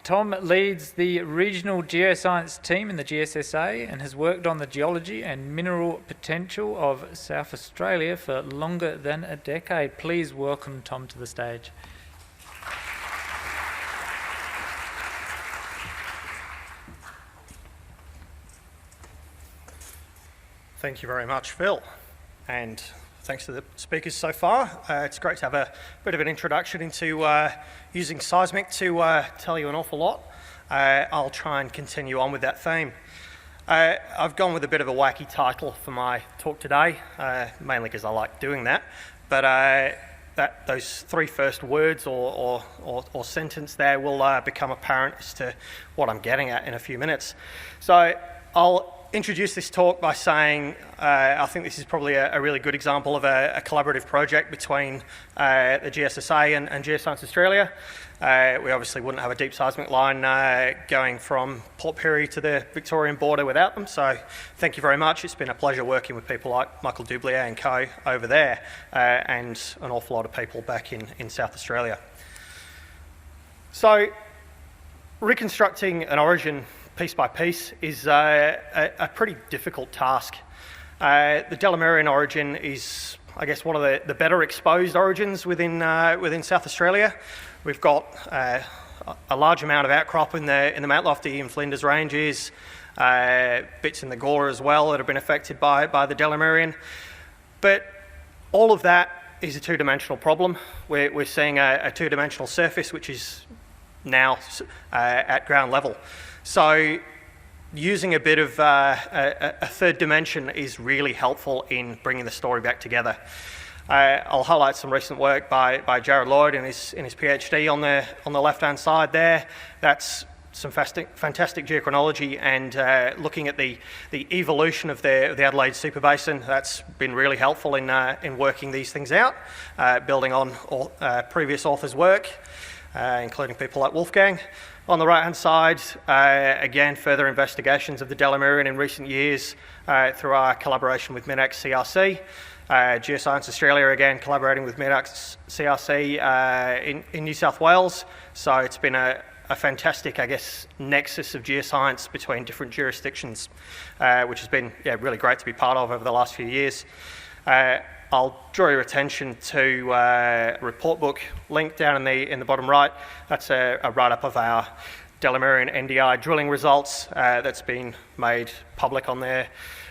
Tom leads the regional geoscience team in the GSSA and has worked on the geology and mineral potential of South Australia for longer than a decade. Please welcome Tom to the stage. Thank you very much, Phil, and thanks to the speakers so far. It's great to have a bit of an introduction into using Seismic to tell you an awful lot. I'll try and continue on with that theme. I've gone with a bit of a wacky title for my talk today, mainly because I like doing that, but those three first words or sentence there will become apparent as to what I'm getting at in a few minutes. So I'll introduce this talk by saying I think this is probably a really good example of a collaborative project between the GSSA and Geoscience Australia. We obviously wouldn't have a deep seismic line going from Port Pirie to the Victorian border without them, so thank you very much. It's been a pleasure working with people like Michael Dublier and co over there and an awful lot of people back in South Australia. So reconstructing an orogen piece by piece is a pretty difficult task. The Delamerian orogen is, I guess, one of the better exposed orogens within South Australia. We've got a large amount of outcrop in the Mount Lofty and Flinders ranges, bits in the Gawler as well that have been affected by the Delamerian. But all of that is a two-dimensional problem. We're seeing a two-dimensional surface which is now at ground level. So using a bit of a third dimension is really helpful in bringing the story back together. I'll highlight some recent work by Jared Lloyd in his PhD on the left-hand side there. That's some fantastic geochronology and looking at the evolution of the Adelaide super basin. That's been really helpful in working these things out, building on previous authors' work, including people like Wolfgang. On the right-hand side, again, further investigations of the Delamerian in recent years through our collaboration with MinEx CRC. Geoscience Australia, again, collaborating with MinEx CRC in New South Wales. So it's been a fantastic, I guess, nexus of geoscience between different jurisdictions, which has been really great to be part of over the last few years. I'll draw your attention to a report book link down in the bottom right. That's a write-up of our Delamerian NDI drilling results that's been made public on the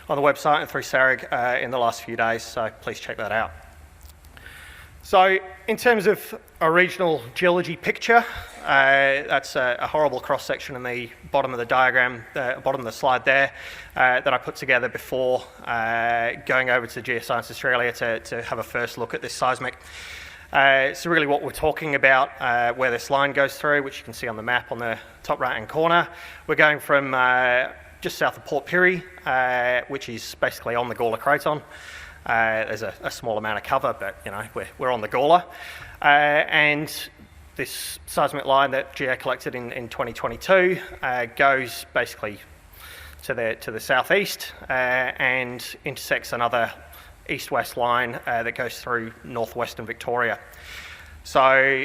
website and through SARIG in the last few days, so please check that out. So in terms of a regional geology picture, that's a horrible cross-section in the bottom of the diagram, bottom of the slide there, that I put together before going over to Geoscience Australia to have a first look at this seismic. So really what we're talking about, where this line goes through, which you can see on the map on the top right-hand corner, we're going from just south of Port Pirie, which is basically on the Gawler Craton. There's a small amount of cover, but we're on the Gawler. And this seismic line that GA collected in 2022 goes basically to the southeast and intersects another east-west line that goes through northwestern Victoria. So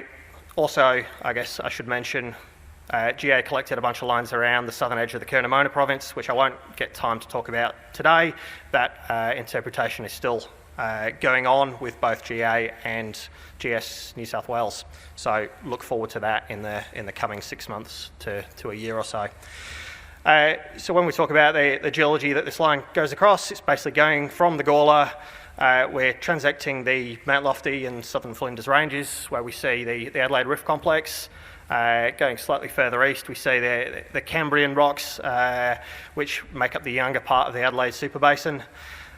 also, I guess I should mention, GA collected a bunch of lines around the southern edge of the Curnamona province, which I won't get time to talk about today. That interpretation is still going on with both GA and GS New South Wales. So look forward to that in the coming 6 months to a year or so. So when we talk about the geology that this line goes across, it's basically going from the Gawler. We're transecting the Mount Lofty and southern Flinders ranges, where we see the Adelaide Rift Complex. Going slightly further east, we see the Cambrian rocks, which make up the younger part of the Adelaide super basin.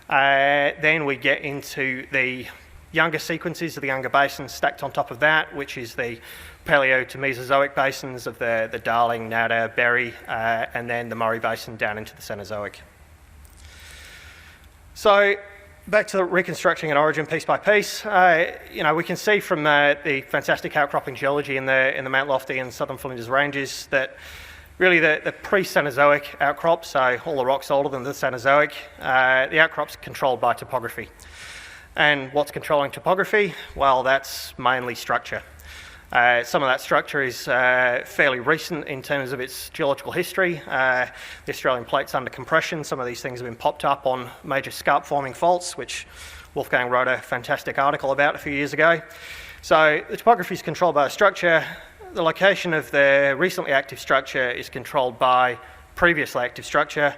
Then we get into the younger sequences of the younger basins stacked on top of that, which is the Paleo to Mesozoic basins of the Darling, Nada, Berry, and then the Murray Basin down into the Cenozoic. So back to reconstructing an orogen piece by piece. We can see from the fantastic outcropping geology in the Mount Lofty and southern Flinders ranges that really the pre-Cenozoic outcrop, so all the rocks older than the Cenozoic, the outcrop's controlled by topography. And what's controlling topography? Well, that's mainly structure. Some of that structure is fairly recent in terms of its geological history. The Australian plate's under compression. Some of these things have been popped up on major scarp-forming faults, which Wolfgang wrote a fantastic article about a few years ago. So the topography is controlled by a structure. The location of the recently active structure is controlled by previously active structure.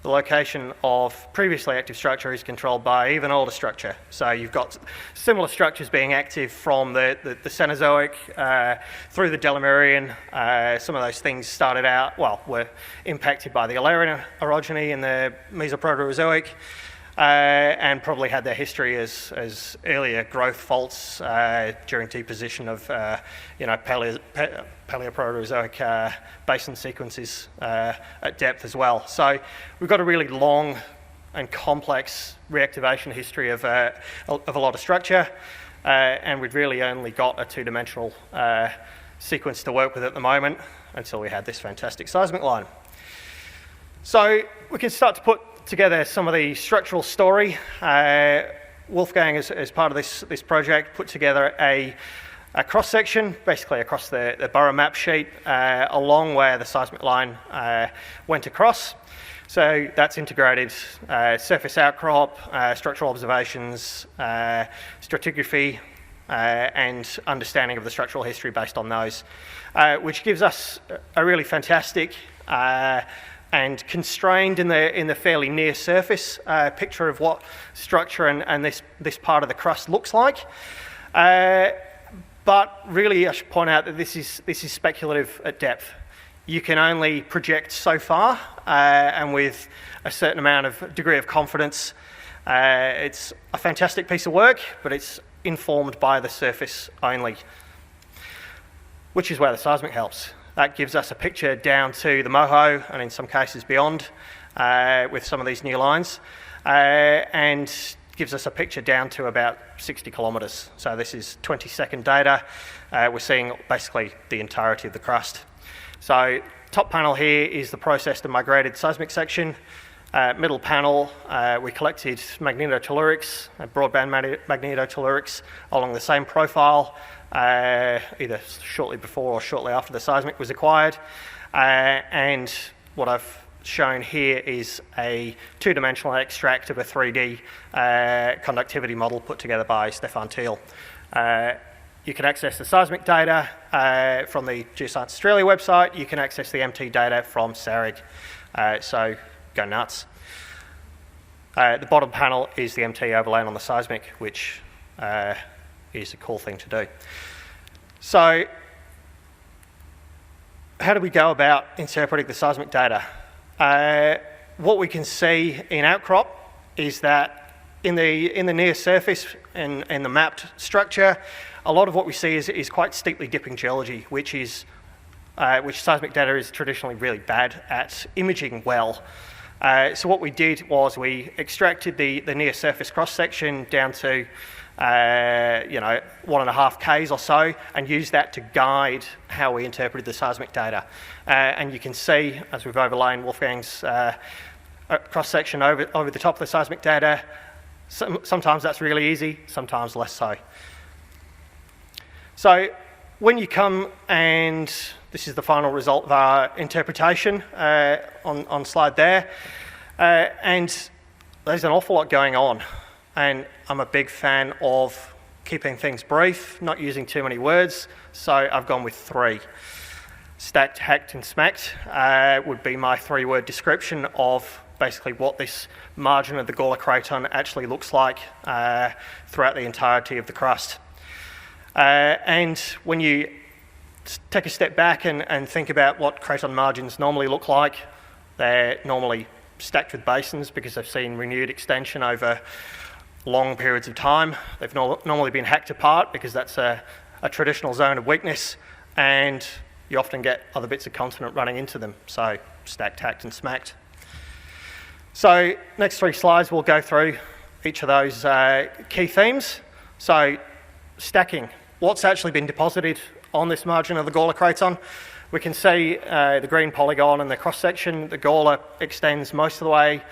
The location of previously active structure is controlled by even older structure. So you've got similar structures being active from the Cenozoic through the Delamerian. Some of those things started out, were impacted by the Alarian orogeny in the Mesoproterozoic, and probably had their history as earlier growth faults during deposition of Paleoproterozoic basin sequences at depth as well. So we've got a really long and complex reactivation history of a lot of structure, and we've really only got a two-dimensional sequence to work with at the moment until we had this fantastic seismic line. So we can start to put together some of the structural story. Wolfgang, as part of this project, put together a cross-section, basically across the borough map sheet, along where the seismic line went across. So that's integrated surface outcrop, structural observations, stratigraphy, and understanding of the structural history based on those, which gives us a really fantastic and constrained in the fairly near surface picture of what structure and this part of the crust looks like. But really, I should point out that this is speculative at depth. You can only project so far, and with a certain amount of degree of confidence. It's a fantastic piece of work, but it's informed by the surface only, which is where the seismic helps. That gives us a picture down to the Moho, and in some cases beyond, with some of these new lines, and gives us a picture down to about 60 kilometres. So this is 20-second data. We're seeing basically the entirety of the crust. So top panel here is the processed and migrated seismic section. Middle panel, we collected magnetotellurics, broadband magnetotellurics along the same profile, either shortly before or shortly after the seismic was acquired. And what I've shown here is a two-dimensional extract of a 3D conductivity model put together by Stefan Thiel. You can access the seismic data from the Geoscience Australia website. You can access the MT data from SARIG. So go nuts. The bottom panel is the MT overlain on the seismic, which is a cool thing to do. So how do we go about interpreting the seismic data? What we can see in outcrop is that in the near surface and in the mapped structure, a lot of what we see is quite steeply dipping geology, which seismic data is traditionally really bad at imaging well. So what we did was we extracted the near surface cross section down to 1.5 Ks or so, and used that to guide how we interpreted the seismic data. And you can see, as we've overlain Wolfgang's cross section over the top of the seismic data, sometimes that's really easy, sometimes less so. So when you come, and this is the final result of our interpretation on slide there, and there's an awful lot going on, and I'm a big fan of keeping things brief, not using too many words, so I've gone with 3. Stacked, hacked and smacked would be my 3-word description of basically what this margin of the Gawler Craton actually looks like throughout the entirety of the crust. And when you take a step back and think about what craton margins normally look like, they're normally stacked with basins because they've seen renewed extension over long periods of time. They've normally been hacked apart because that's a traditional zone of weakness, and you often get other bits of continent running into them, so stacked, hacked and smacked. So next 3 slides we'll go through each of those key themes. So stacking, what's actually been deposited on this margin of the Gawler Craton. We can see the green polygon and the cross-section. The Gawler extends most of the way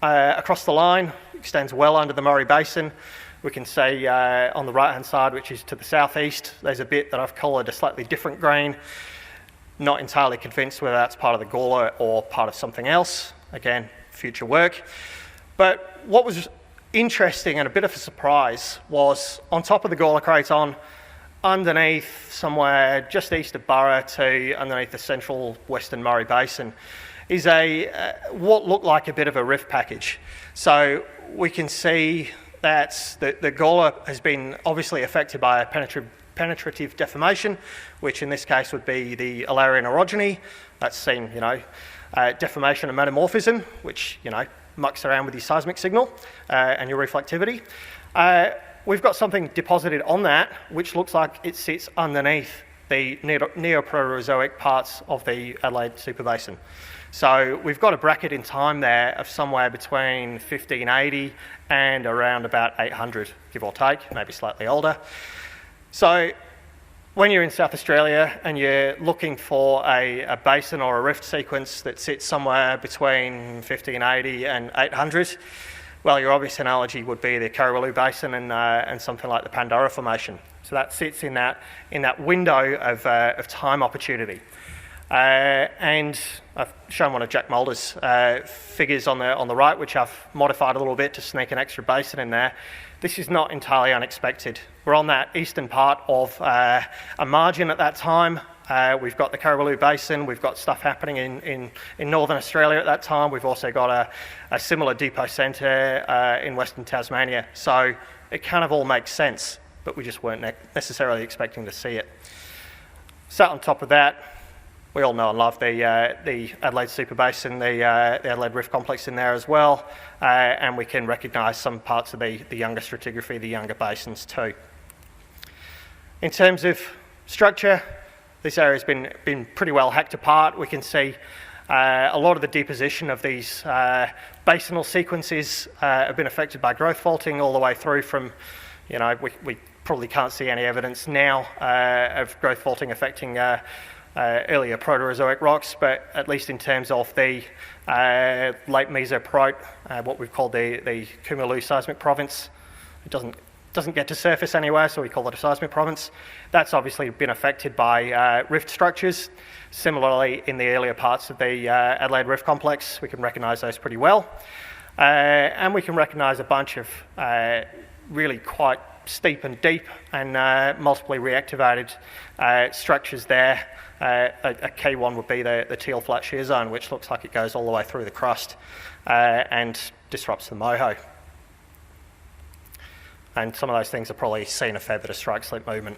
across the line, extends well under the Murray Basin. We can see on the right-hand side, which is to the southeast, there's a bit that I've coloured a slightly different green. Not entirely convinced whether that's part of the Gawler or part of something else. Again, future work. But what was interesting and a bit of a surprise was on top of the Gawler Craton, underneath somewhere just east of Burra to underneath the central Western Murray Basin is what looked like a bit of a rift package. So we can see that the Gawler has been obviously affected by a penetrative deformation, which in this case would be the Alarian orogeny. That's seen, deformation and metamorphism, which, mucks around with your seismic signal and your reflectivity. We've got something deposited on that, which looks like it sits underneath the Neoproterozoic parts of the Adelaide superbasin. So we've got a bracket in time there of somewhere between 1580 and around about 800, give or take, maybe slightly older. So when you're in South Australia and you're looking for a basin or a rift sequence that sits somewhere between 1580 and 800, well, your obvious analogy would be the Karriwalloo Basin and something like the Pandora Formation. So that sits in that window of time opportunity. And I've shown one of Jack Mulder's figures on the right, which I've modified a little bit to sneak an extra basin in there. This is not entirely unexpected. We're on that eastern part of a margin at that time. We've got the Karriwalloo Basin, we've got stuff happening in northern Australia at that time. We've also got a similar depot centre in Western Tasmania. So it kind of all makes sense, but we just weren't necessarily expecting to see it. Sat on top of that, we all know and love the Adelaide Superbasin, the Adelaide Rift Complex in there as well, and we can recognise some parts of the younger stratigraphy, the younger basins too. In terms of structure, this area's been pretty well hacked apart. We can see a lot of the deposition of these basinal sequences have been affected by growth faulting all the way through from, we probably can't see any evidence now of growth faulting affecting earlier Proterozoic rocks, but at least in terms of the late Mesoprote, what we've called the Cumuloo seismic province, it doesn't get to surface anywhere, so we call it a seismic province. That's obviously been affected by rift structures. Similarly, in the earlier parts of the Adelaide Rift Complex, we can recognise those pretty well. And we can recognise a bunch of really quite steep and deep and multiply reactivated structures there. A key one would be the teal flat shear zone, which looks like it goes all the way through the crust and disrupts the moho. And some of those things have probably seen a fair bit of strike slip movement.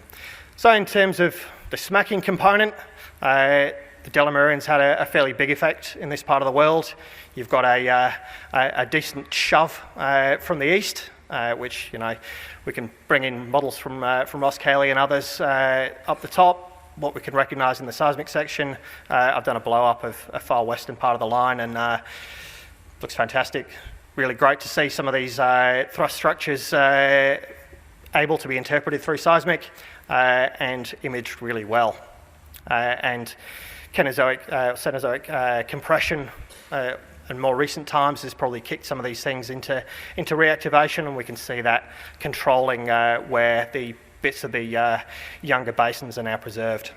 So in terms of the smacking component, the Delamerians had a fairly big effect in this part of the world. You've got a decent shove from the east, which we can bring in models from Ross Cayley and others up the top. What we can recognise in the seismic section, I've done a blow up of a far western part of the line, and looks fantastic. Really great to see some of these thrust structures able to be interpreted through seismic and imaged really well. And Cenozoic compression in more recent times has probably kicked some of these things into reactivation, and we can see that controlling where the bits of the younger basins are now preserved.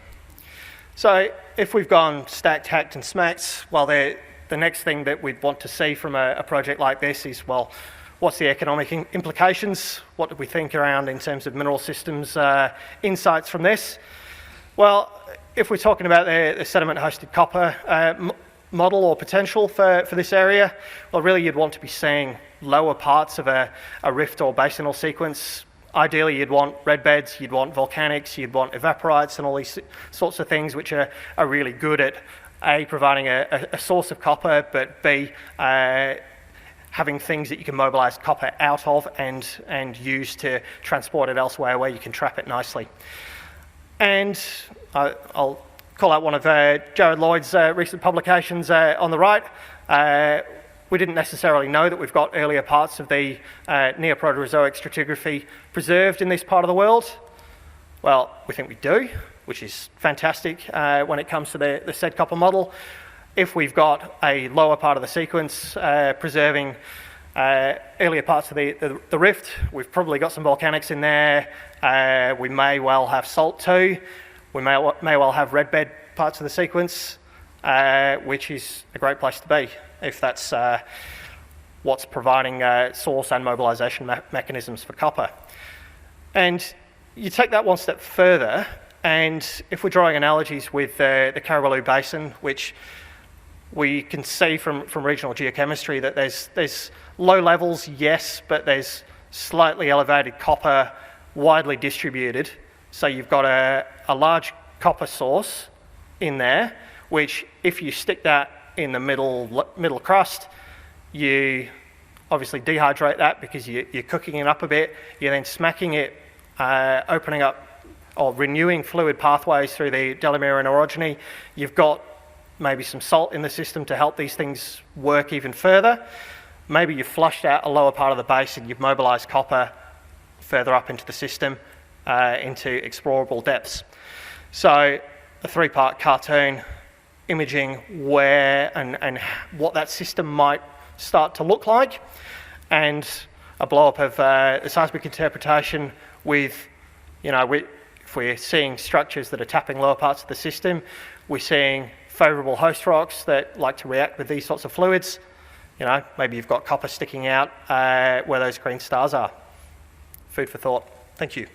So if we've gone stacked, hacked and smacked, well, the next thing that we'd want to see from a project like this is, well, what's the economic implications? What do we think around in terms of mineral systems insights from this? Well, if we're talking about the sediment-hosted copper model or potential for this area, well, really you'd want to be seeing lower parts of a rift or basinal sequence. Ideally, you'd want red beds, you'd want volcanics, you'd want evaporites and all these sorts of things which are really good at A, providing a source of copper, but B, having things that you can mobilise copper out of and use to transport it elsewhere where you can trap it nicely. And I'll call out one of Jared Lloyd's recent publications on the right. We didn't necessarily know that we've got earlier parts of the Neoproterozoic stratigraphy preserved in this part of the world. Well, we think we do, which is fantastic when it comes to the said copper model. If we've got a lower part of the sequence preserving Earlier parts of the rift, we've probably got some volcanics in there. We may well have salt too. We may well have red bed parts of the sequence, which is a great place to be if that's what's providing source and mobilisation mechanisms for copper. And you take that one step further, and if we're drawing analogies with the Caraballo Basin, which we can see from regional geochemistry that there's low levels, yes, but there's slightly elevated copper, widely distributed. So you've got a large copper source in there, which if you stick that in the middle crust, you obviously dehydrate that because you're cooking it up a bit. You're then smacking it, opening up or renewing fluid pathways through the Delamere and orogeny. You've got maybe some salt in the system to help these things work even further. Maybe you've flushed out a lower part of the basin, you've mobilised copper further up into the system, into explorable depths. So a 3-part cartoon imaging where and what that system might start to look like, and a blow-up of the seismic interpretation with, if we're seeing structures that are tapping lower parts of the system, we're seeing favourable host rocks that like to react with these sorts of fluids. Maybe you've got copper sticking out where those green stars are. Food for thought. Thank you.